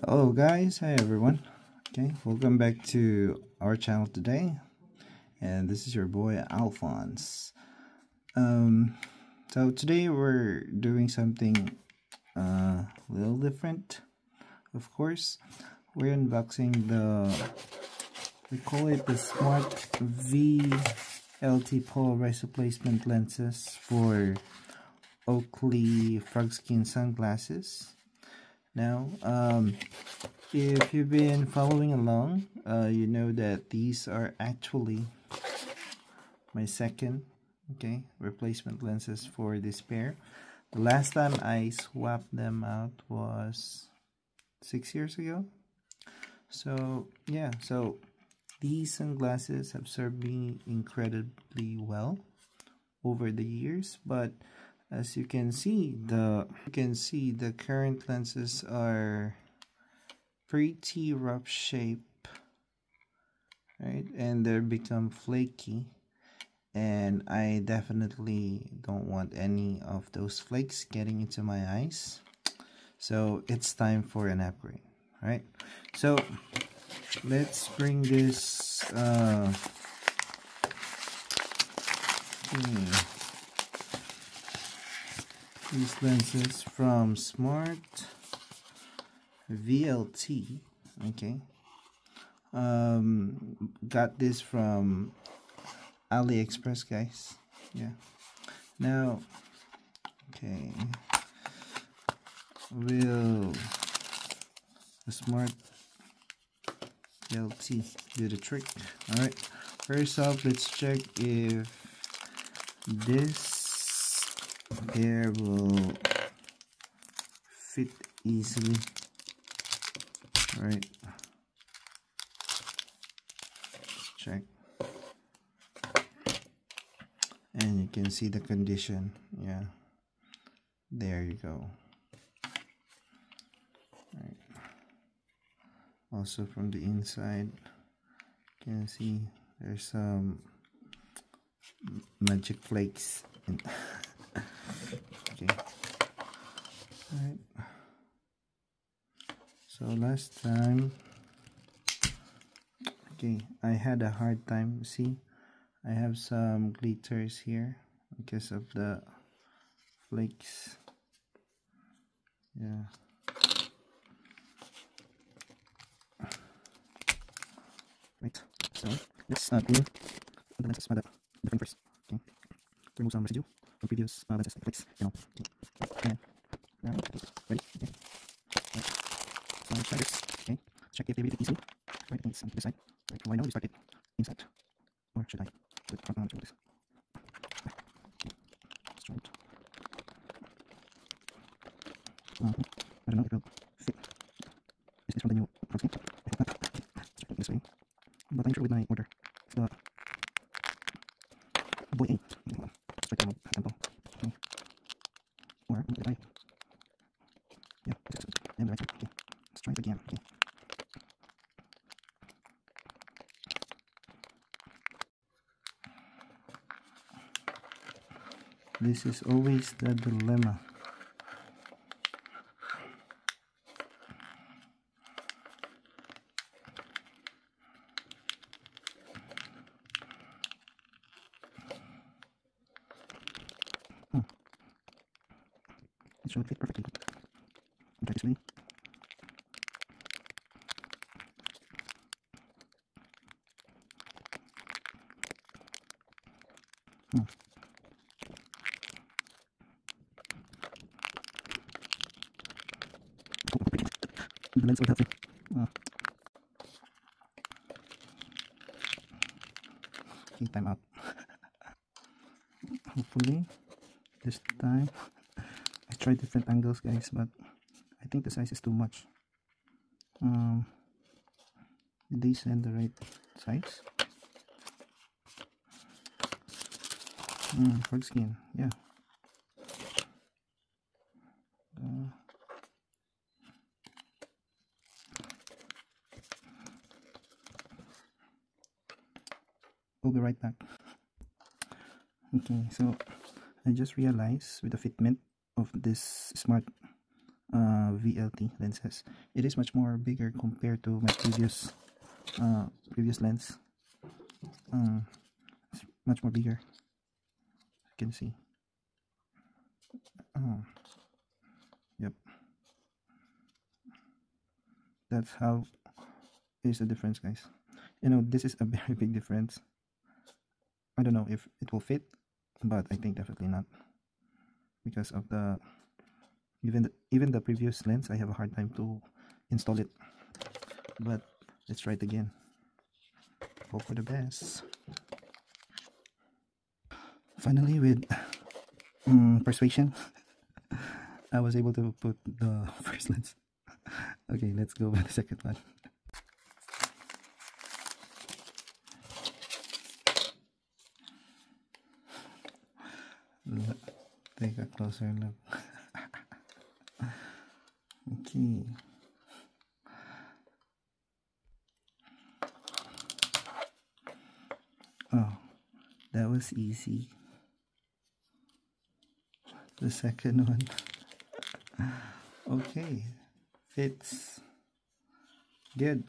Hello guys, hi everyone. Okay, welcome back to our channel today, and this is your boy Alphonse. So today we're doing something a little different. Of course, we're unboxing we call it the SmartVLT polarized replacement lenses for Oakley Frogskins sunglasses. Now, if you've been following along, you know that these are actually my second, replacement lenses for this pair. The last time I swapped them out was 6 years ago. So yeah, so these sunglasses have served me incredibly well over the years, but as you can see, the current lenses are pretty rough shape, right? And they're become flaky, and I definitely don't want any of those flakes getting into my eyes. So it's time for an upgrade. All right, so let's bring this these lenses from SmartVLT. Got this from AliExpress, guys. Yeah. Now, will the SmartVLT do the trick? All right. First off, let's check if this pair will fit easily. All right. Let's check. And you can see the condition. Yeah, there you go. Right. Also from the inside, you can see there's some magic flakes in okay. All right. So last time, I had a hard time. See, I have some glitters here because of the flakes. Yeah. Right. So let's clean the lenses by the frame first. Okay. Remove some residue from previous lenses flakes. And now, ready? Okay. Right. So let's try this. Okay. Check if they read it easily. Right. It's on this side. Right. Well, I know we start it inside. Or should I do it front mount with this? Let's try it. I don't know if it will fit. Is this from the new Frogskins? I hope not. Let's try it this way. But I'm sure with my order, it's the Boy 8. Let's try to sample. Okay. Or did I? Yeah, this is good. And the right side. Okay. Let's try it again. Okay. This is always the dilemma. It should fit perfectly. Try this way. The lens will help me. Okay, time out. Hopefully this time I tried different angles, guys, but I think the size is too much. Did they send the right size? Frogskin, yeah. We'll be right back. Okay, so I just realized with the fitment of this Smart VLT lenses. It is much more bigger compared to my previous lens. It's much more bigger. You can see. Yep. That's how is the difference, guys. You know, this is a very big difference. I don't know if it will fit, but I think definitely not, because of the even the previous lens. I have a hard time to install it, but let's try it again. Hope for the best. Finally, with persuasion, I was able to put the first lens. Okay, let's go with the second one. Take a closer look. Okay. Oh, that was easy. The second one. Okay, fits good.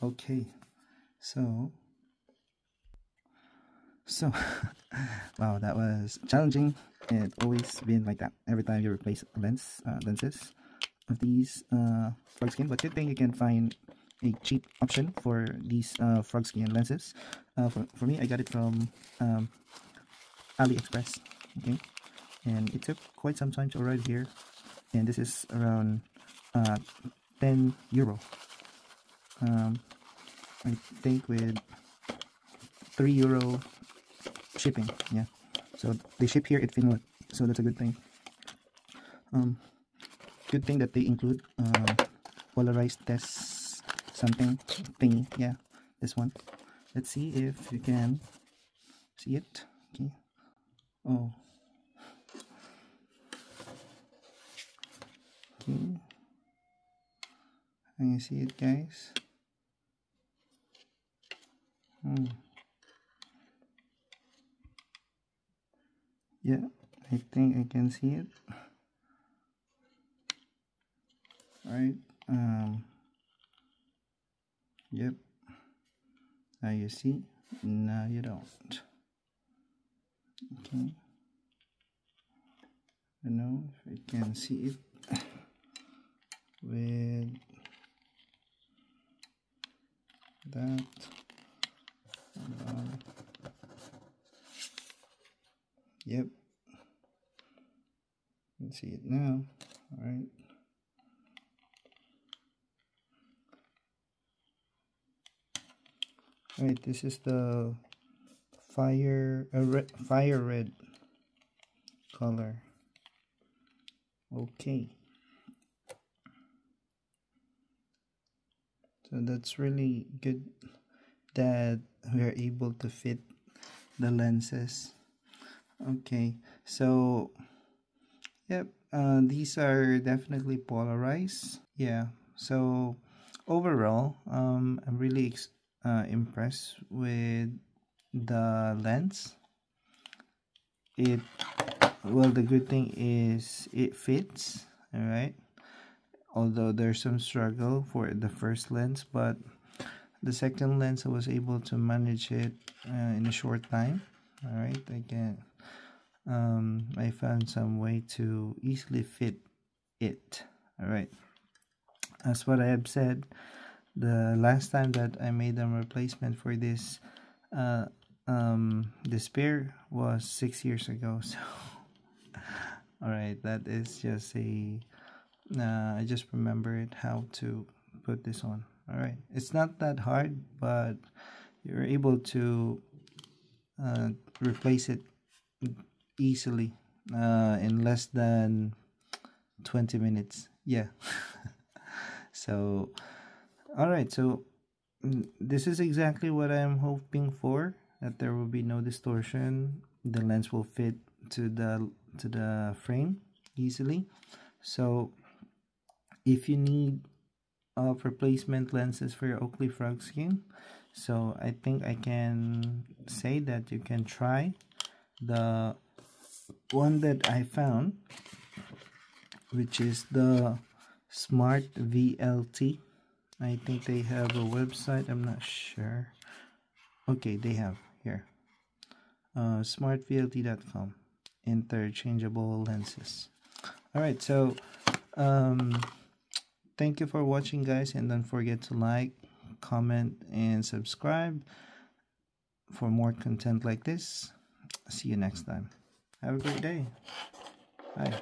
Okay, so wow, that was challenging. It's always been like that every time you replace lenses of these Frogskin. But good thing you can find a cheap option for these Frogskin lenses. For me, I got it from AliExpress. Okay, and it took quite some time to arrive here, and this is around 10 euro. I think with 3 euro shipping. Yeah, so they ship here in Finland, so that's a good thing. Good thing that they include polarized test something thingy. Yeah, this one. Let's see if you can see it. Okay. Oh. Okay. Can you see it, guys? Yeah, I think I can see it. Alright. Yep. Now you see. Now you don't. Okay. I don't know if I can see it with that. Yep. You can see it now. Alright. Right, this is the fire red color. Okay, so that's really good that we're able to fit the lenses. Okay, so yep, these are definitely polarized. Yeah, so overall I'm really impressed with the lens. Well, the good thing is it fits, all right, although there's some struggle for the first lens, but the second lens I was able to manage it in a short time. All right, I found some way to easily fit it. All right, as what I have said, the last time that I made a replacement for this this pair was 6 years ago. So all right, that is just a I just remembered how to put this on. All right, it's not that hard, but you're able to replace it easily in less than 20 minutes. Yeah. So all right, so this is exactly what I'm hoping for, that there will be no distortion. The lens will fit to the frame easily. So if you need replacement lenses for your Oakley Frogskin, so I think I can say that you can try the one that I found which is the SmartVLT. I think they have a website, I'm not sure. Okay, they have here, smartvlt.com, interchangeable lenses. Alright, so thank you for watching, guys, and don't forget to like, comment, and subscribe for more content like this. See you next time. Have a great day. Bye.